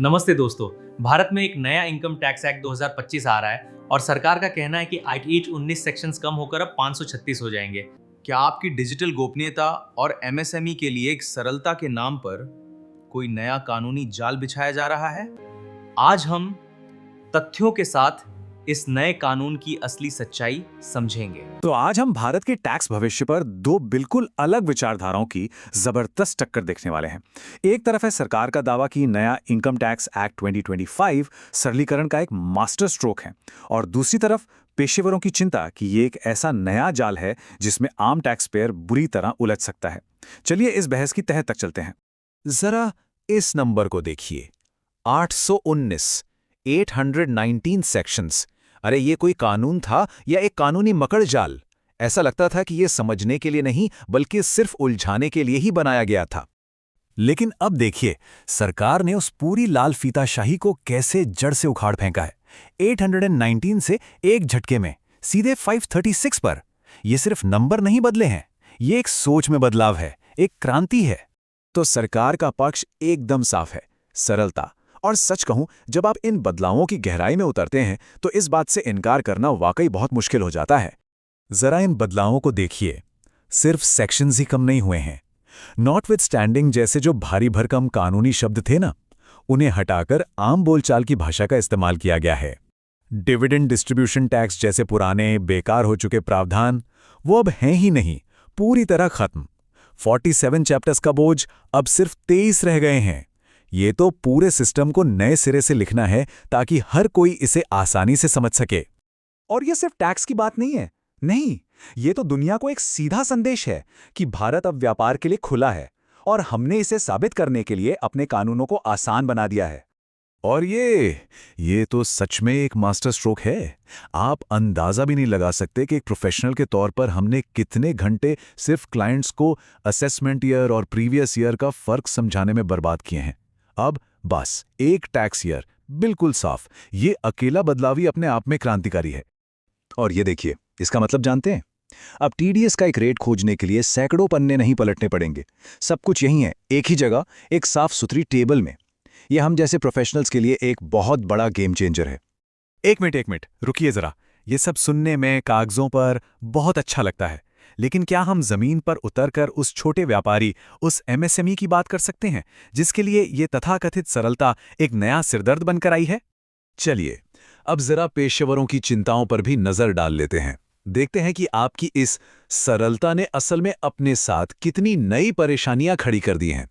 नमस्ते दोस्तों। भारत में एक नया इनकम टैक्स एक्ट 2025 आ रहा है और सरकार का कहना है कि ITH 19 सेक्शंस कम होकर अब 536 हो जाएंगे। क्या आपकी डिजिटल गोपनीयता और MSME के लिए एक सरलता के नाम पर कोई नया कानूनी जाल बिछाया जा रहा है? आज हम तथ्यों के साथ इस नए कानून की असली सच्चाई समझेंगे। तो आज हम भारत के टैक्स भविष्य पर दो बिल्कुल अलग विचारधाराओं की जबरदस्त टक्कर देखने वाले हैं। एक तरफ है सरकार का दावा कि नया इनकम टैक्स एक्ट 2025 सरलीकरण का एक मास्टर स्ट्रोक है, और दूसरी तरफ पेशेवरों की चिंता कि ये एक ऐसा नया जाल है जिसमें आम टैक्स पेयर बुरी तरह उलझ सकता है। चलिए इस बहस की तह तक चलते हैं। जरा इस नंबर को देखिए, 819, 819 सेक्शंस। अरे ये कोई कानून था या एक कानूनी मकड़जाल? ऐसा लगता था कि ये समझने के लिए नहीं बल्कि सिर्फ उलझाने के लिए ही बनाया गया था। लेकिन अब देखिए, सरकार ने उस पूरी लाल फीताशाही को कैसे जड़ से उखाड़ फेंका है। 819 से एक झटके में सीधे 536 पर। ये सिर्फ नंबर नहीं बदले हैं, ये एक सोच में बदलाव है, एक क्रांति है। तो सरकार का पक्ष एकदम साफ है, सरलता। और सच कहूं, जब आप इन बदलावों की गहराई में उतरते हैं तो इस बात से इनकार करना वाकई बहुत मुश्किल हो जाता है। जरा इन बदलावों को देखिए, सिर्फ सेक्शंस ही कम नहीं हुए हैं। नॉटविथस्टैंडिंग जैसे जो भारी भरकम कानूनी शब्द थे ना, उन्हें हटाकर आम बोलचाल की भाषा का इस्तेमाल किया गया है। डिविडेंड डिस्ट्रीब्यूशन टैक्स जैसे पुराने बेकार हो चुके प्रावधान वो अब हैं ही नहीं, पूरी तरह खत्म। 47 चैप्टर्स का बोझ अब सिर्फ 23 रह गए हैं। ये तो पूरे सिस्टम को नए सिरे से लिखना है ताकि हर कोई इसे आसानी से समझ सके। और ये सिर्फ टैक्स की बात नहीं है, नहीं, ये तो दुनिया को एक सीधा संदेश है कि भारत अब व्यापार के लिए खुला है और हमने इसे साबित करने के लिए अपने कानूनों को आसान बना दिया है। और ये तो सच में एक मास्टर स्ट्रोक है। आप अंदाजा भी नहीं लगा सकते कि एक प्रोफेशनल के तौर पर हमने कितने घंटे सिर्फ क्लाइंट्स को असेसमेंट ईयर और प्रीवियस ईयर का फर्क समझाने में बर्बाद किए हैं। अब बस एक टैक्स ईयर बिल्कुल साफ, ये अकेला बदलाव ही अपने आप में क्रांतिकारी है। और ये देखिए, इसका मतलब जानते हैं? अब TDS का एक रेट खोजने के लिए सैकड़ों पन्ने नहीं पलटने पड़ेंगे। सब कुछ यहीं है, एक ही जगह, एक साफ सुथरी टेबल में। यह हम जैसे प्रोफेशनल्स के लिए एक बहुत बड़ा गेम चेंजर है। एक मिनट, रुकिए जरा। ये सब सुनने में कागजों पर बहुत अच्छा लगता है, लेकिन क्या हम जमीन पर उतरकर उस छोटे व्यापारी, उस MSME की बात कर सकते हैं जिसके लिए ये तथाकथित सरलता एक नया सिरदर्द बनकर आई है? चलिए, अब जरा पेशेवरों की चिंताओं पर भी नजर डाल लेते हैं। देखते हैं कि आपकी इस सरलता ने असल में अपने साथ कितनी नई परेशानियां खड़ी कर दी हैं।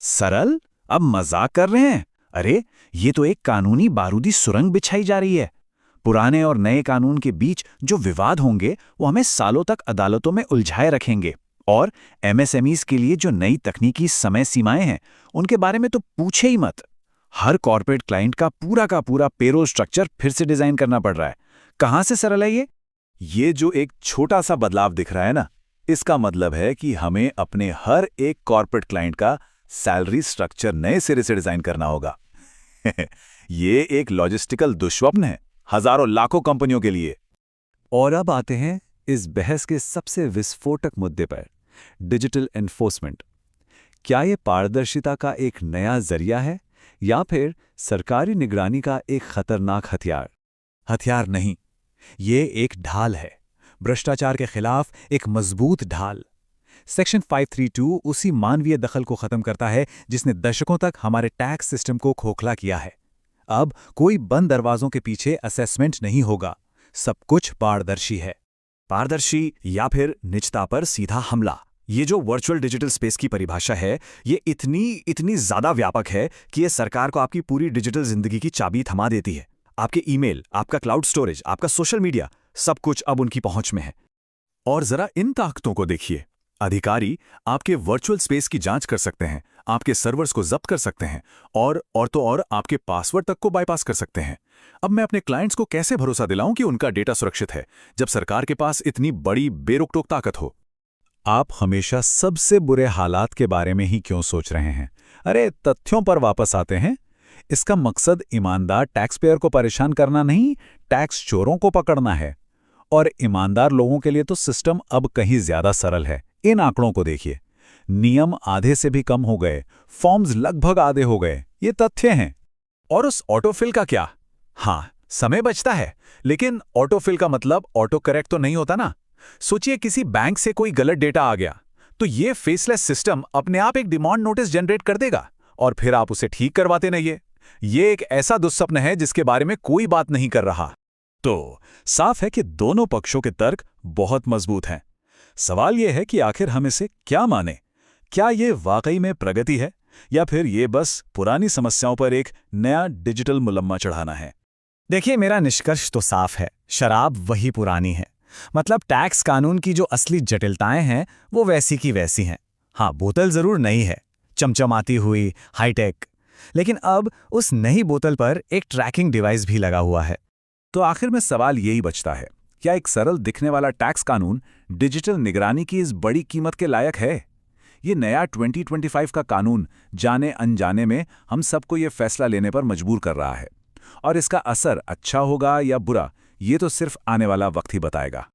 सरल? अब मजाक कर रहे हैं? अरे ये तो एक कानूनी बारूदी सुरंग बिछाई जा रही है। पुराने और नए कानून के बीच जो विवाद होंगे वो हमें सालों तक अदालतों में उलझाए रखेंगे, और MSMEs के लिए जो नई तकनीकी समय सीमाएं हैं उनके बारे में तो पूछे ही मत। हर कॉर्पोरेट क्लाइंट का पूरा पेरोल स्ट्रक्चर फिर से डिजाइन करना पड़ रहा है। कहां से सरल है ये? ये जो एक छोटा सा बदलाव दिख रहा है ना, इसका मतलब है कि हमें अपने हर एक कॉर्पोरेट क्लाइंट का सैलरी स्ट्रक्चर नए सिरे से डिजाइन करना होगा। ये एक लॉजिस्टिकल दुष्स्वप्न है हजारों लाखों कंपनियों के लिए। और अब आते हैं इस बहस के सबसे विस्फोटक मुद्दे पर, डिजिटल एनफोर्समेंट। क्या ये पारदर्शिता का एक नया जरिया है या फिर सरकारी निगरानी का एक खतरनाक हथियार? हथियार नहीं, ये एक ढाल है, भ्रष्टाचार के खिलाफ एक मजबूत ढाल। सेक्शन 532 उसी मानवीय दखल को खत्म करता है जिसने दशकों तक हमारे टैक्स सिस्टम को खोखला किया है। अब कोई बंद दरवाजों के पीछे असेसमेंट नहीं होगा, सब कुछ पारदर्शी है। पारदर्शी या फिर निजता पर सीधा हमला, ये जो वर्चुअल डिजिटल स्पेस की परिभाषा है, ये इतनी ज्यादा व्यापक है कि ये सरकार को आपकी पूरी डिजिटल जिंदगी की चाबी थमा देती है। आपके ईमेल, आपका क्लाउड स्टोरेज, आपका सोशल मीडिया, सब कुछ अब उनकी पहुंच में है। और जरा इन ताकतों को देखिए। अधिकारी आपके वर्चुअल स्पेस की जांच कर सकते हैं, आपके सर्वर्स को जब्त कर सकते हैं, और आपके पासवर्ड तक को बाईपास कर सकते हैं। अब मैं अपने क्लाइंट्स को कैसे भरोसा दिलाऊं कि उनका डेटा सुरक्षित है जब सरकार के पास इतनी बड़ी बेरोक-टोक ताकत हो? आप हमेशा सबसे बुरे हालात के बारे में ही क्यों सोच रहे हैं? अरे तथ्यों पर वापस आते हैं। इसका मकसद ईमानदार टैक्स पेयर को परेशान करना नहीं, टैक्स चोरों को पकड़ना है। और ईमानदार लोगों के लिए तो सिस्टम अब कहीं ज्यादा सरल है। इन आंकड़ों को देखिए, नियम आधे से भी कम हो गए, फॉर्म्स लगभग आधे हो गए, ये तथ्य हैं। और उस ऑटोफिल का क्या? हाँ, समय बचता है, लेकिन ऑटोफिल का मतलब ऑटो करेक्ट तो नहीं होता ना। सोचिए किसी बैंक से कोई गलत डेटा आ गया, तो ये फेसलेस सिस्टम अपने आप एक डिमांड नोटिस जनरेट कर देगा और फिर आप उसे ठीक करवाते नहीं। ये एक ऐसा दुस्सपन है जिसके बारे में कोई बात नहीं कर रहा। तो साफ है कि दोनों पक्षों के तर्क बहुत मजबूत हैं। सवाल यह है कि आखिर हम इसे क्या माने? क्या ये वाकई में प्रगति है या फिर ये बस पुरानी समस्याओं पर एक नया डिजिटल मुलम्मा चढ़ाना है? देखिए, मेरा निष्कर्ष तो साफ है, शराब वही पुरानी है। मतलब टैक्स कानून की जो असली जटिलताएं हैं वो वैसी की वैसी हैं। हाँ, बोतल जरूर नई है, चमचमाती हुई, हाईटेक, लेकिन अब उस नई बोतल पर एक ट्रैकिंग डिवाइस भी लगा हुआ है। तो आखिर में सवाल यही बचता है, क्या एक सरल दिखने वाला टैक्स कानून डिजिटल निगरानी की इस बड़ी कीमत के लायक है? ये नया 2025 का कानून जाने अनजाने में हम सबको ये फैसला लेने पर मजबूर कर रहा है, और इसका असर अच्छा होगा या बुरा, ये तो सिर्फ आने वाला वक्त ही बताएगा।